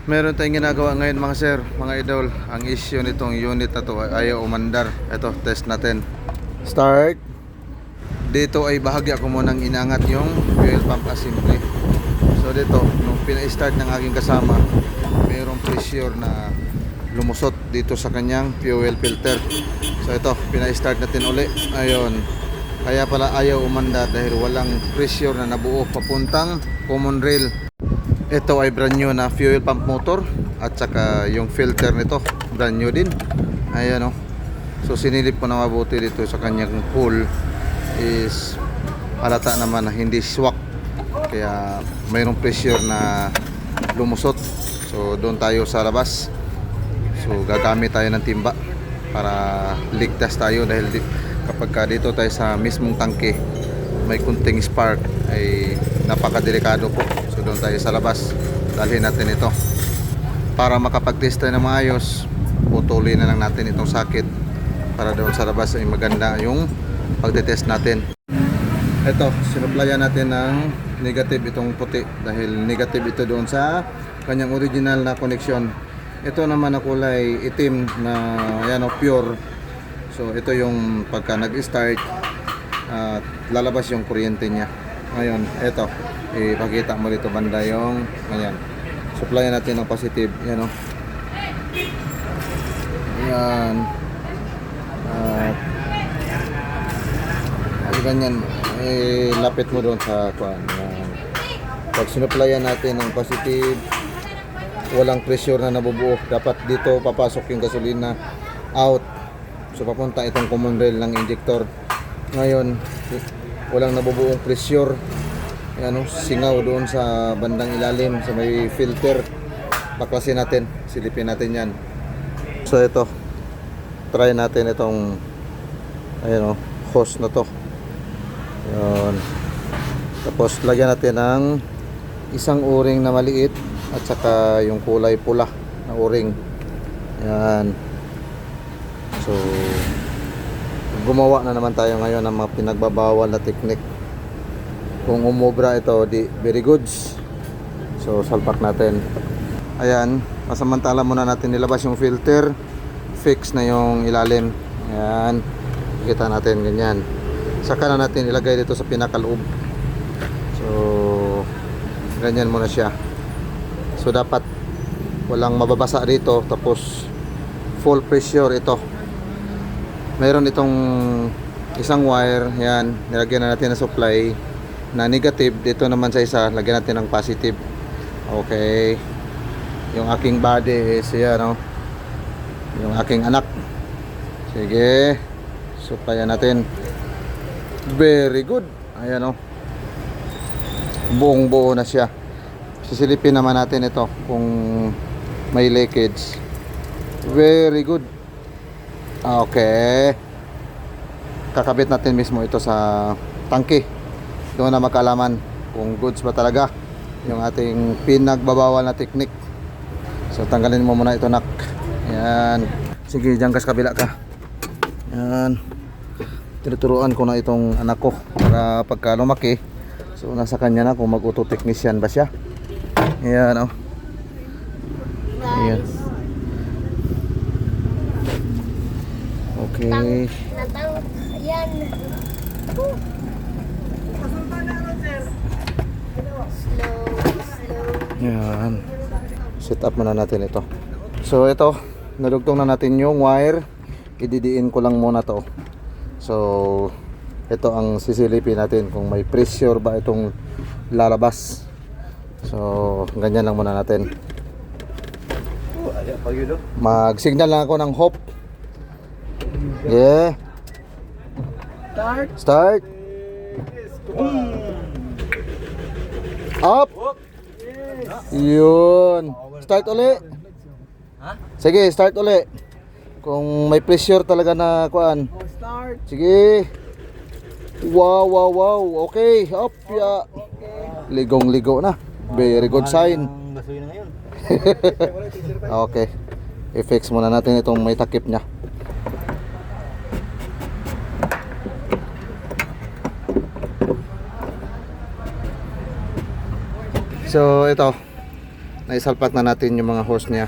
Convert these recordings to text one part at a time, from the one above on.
Meron tayong ginagawa ngayon mga sir, mga idol. Ang issue nitong unit na to ay ayaw umandar. Ito, test natin. Start. Dito ay bahagya ko munang inangat yung fuel pump assembly. So dito, nung pina-start ng aking kasama, mayroong pressure na lumusot dito sa kanyang fuel filter. So ito, pina-start natin uli. Ayun. Kaya pala ayaw umandar dahil walang pressure na nabuo papuntang common rail. Ito ay brand new na fuel pump motor at saka yung filter nito brand new din. Ayan o. So sinilip ko na mabuti dito sa kanyang pool is halata naman na hindi swak. Kaya mayroong pressure na lumusot. So doon tayo sa labas. So gagamit tayo ng timba para ligtas tayo dahil kapag dito tayo sa mismong tangke may kunting spark ay napakadelikado po. So doon tayo sa labas, dalhin natin ito para makapag-test tayo ng maayos. Putulin na lang natin itong sakit para doon sa labas ay maganda yung pagtetest natin. Ito, sinuplayan natin ng negative itong puti dahil negative ito doon sa kanyang original na connection. Ito naman na kulay itim na yan o, pure. So ito yung pagka nag-start at lalabas yung kuryente niya. Ngayon, ito ipakita mo dito banda yung ayan, supplyan natin ng positive. Yan o, ayan, at ganyan, lapit mo doon sa kuan. Pag sinupplyan natin ng positive, walang pressure na nabubuo. Dapat dito papasok yung gasolina out, so papunta itong common rail ng injector. Ngayon walang nabubuong pressure. Ayan, singaw doon sa bandang ilalim sa may filter. Baklasin natin, silipin natin yan. So ito, try natin itong ayan o, hose na to. Ayan. Tapos lagyan natin ng isang o-ring na maliit at saka yung kulay pula na o-ring. Ayan. So gumawa na naman tayo ngayon ng mga pinagbabawal na technique. Kung umobra ito, di very goods. So salpak natin. Ayan, pasamantala muna natin nilabas yung filter, fix na yung ilalim. Ayan, kita natin ganyan. Saka na natin ilagay dito sa pinakaloob. So ganyan muna siya. So dapat walang mababasa dito, tapos full pressure ito. Mayroon itong isang wire, yan, nilagyan na natin ng supply na negative. Dito naman sa isa, lagyan natin ng positive. Okay. Yung aking body is yan, no? Yung aking anak. Sige, supplyan natin. Very good. Ayan, no? Buong buo na siya. Sisilipin naman natin ito kung may leakage. Very good. Okay. Kakabit natin mismo ito sa tangke. Doon na makalaman kung goods ba talaga yung ating pinagbabawal na technique. So tanggalin mo muna ito, nak. Yan. Sige, diyan ka sa kabila ka. Yan. Tinuturuan ko na itong anak ko para pagka lumaki, so nasa kanya na kung mag-auto technician ba siya. Yan, oh. Yan. Okay. Yan. Yan. Set up muna natin ito. So ito, nadugtong na natin yung wire. Ididiin ko lang muna to. So ito ang sisilipin natin kung may pressure ba itong lalabas. So ganyan lang muna natin. Mag-signal lang ako ng hope. Yeah. Start. Up. Yun. Start uli. Sige, start uli. Kung may pressure talaga na kuan. Sige. Wow, wow, wow. Okay, up ya. Ligong-ligo na. Very good sign. Okay. I-fix muna natin itong may takip niya. So ito, naisalpak na natin yung mga hose niya,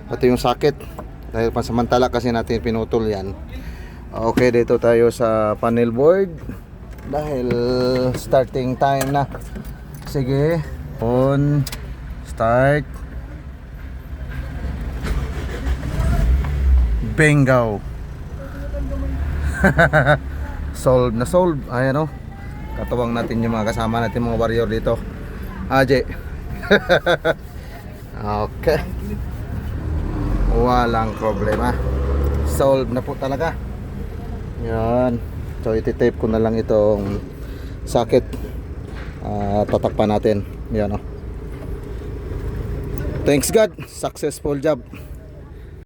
pati yung socket, dahil pansamantala kasi natin pinutol yan. Okay, dito tayo sa panel board dahil starting time na. Sige, on, start. Bingo. Solve na solve. Ayan o. Katuwang natin yung mga kasama natin, mga warrior dito. Aje. Okay. Walang problema. Solve na po talaga. Yan. So iti-tape ko na lang itong socket. Tatakpan natin. Yan o. Thanks God. Successful job.